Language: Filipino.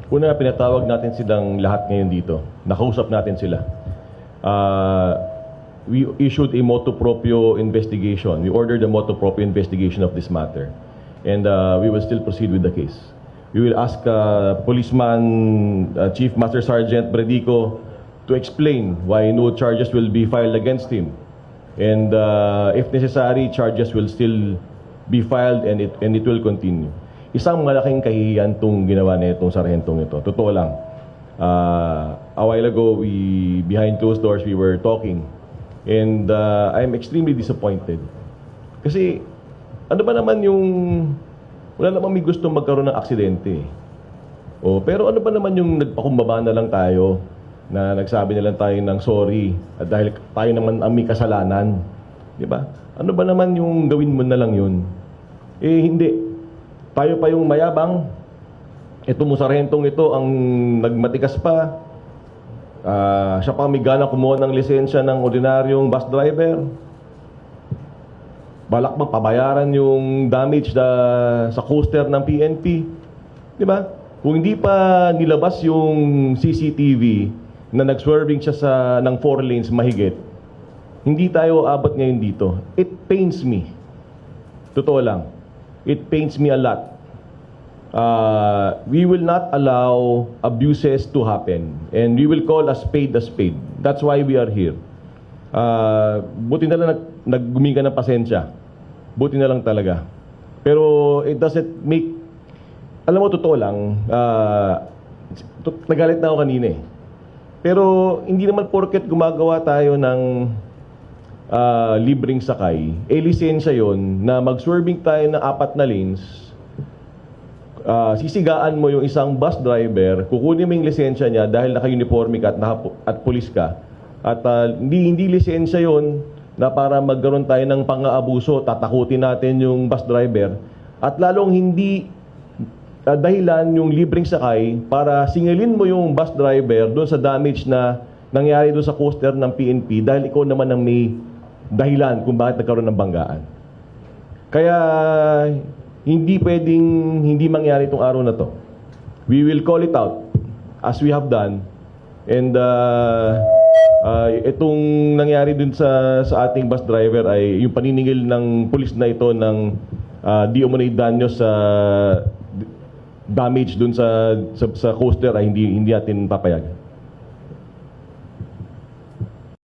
Una, pinatawag natin silang lahat ngayon dito. Nakausap natin sila. We issued a motu proprio investigation. We ordered a motu proprio investigation of this matter. And we will still proceed with the case. We will ask Policeman Chief Master Sergeant Bredico to explain why no charges will be filed against him. And if necessary, charges will still be filed and it will continue. Isang malaking kahihiyan itong ginawa na itong sarhentong ito. Totoo lang. A while ago, behind closed doors, we were talking. And I'm extremely disappointed. Kasi, ano ba naman yung... Wala namang may gusto magkaroon ng aksidente. Pero ano ba naman yung nagpakumbaba na lang tayo na nagsabi na lang tayo ng sorry at dahil tayo naman ang may kasalanan. Di ba? Ano ba naman yung gawin mo na lang yun? Hindi. Tayo pa yung mayabang. Ito mo sarhentong ito ang nagmatikas pa. Siya pa may gana kumuha ng lisensya ng ordinaryong bus driver. Balak bang pabayaran yung damage sa coaster ng PNP? Di ba? Kung hindi pa nilabas yung CCTV na nag-swerving siya ng 4 lanes mahigit, hindi tayo abot ngayon dito. It pains me. Totoo lang. It pains me a lot. We will not allow abuses to happen. And we will call a spade a spade. That's why we are here. Buti na lang nagguminga ng pasensya. Buti na lang talaga. Pero it doesn't make... Alam mo, totoo lang. Nagalit na ako kanina eh. Pero hindi naman porket gumagawa tayo ng libreng sakay, lisensya yon na mag-swerving tayo ng 4 na lanes, sisigaan mo yung isang bus driver, kukunin mo yung lisensya niya dahil naka-uniforme ka at pulis ka. At hindi lisensya yon na para magkaroon tayo ng pang-aabuso, tatakutin natin yung bus driver. At lalong hindi dahilan yung libreng sakay para singilin mo yung bus driver doon sa damage na nangyari doon sa coaster ng PNP dahil ikaw naman ang may dahilan kung bakit nagkaroon ng banggaan. Kaya hindi pwedeng hindi mangyari itong araw na to. We will call it out as we have done. And itong nangyari dun sa ating bus driver ay yung paniningil ng pulis na ito ng di umano'y danyo sa damage dun sa coaster ay hindi natin papayag.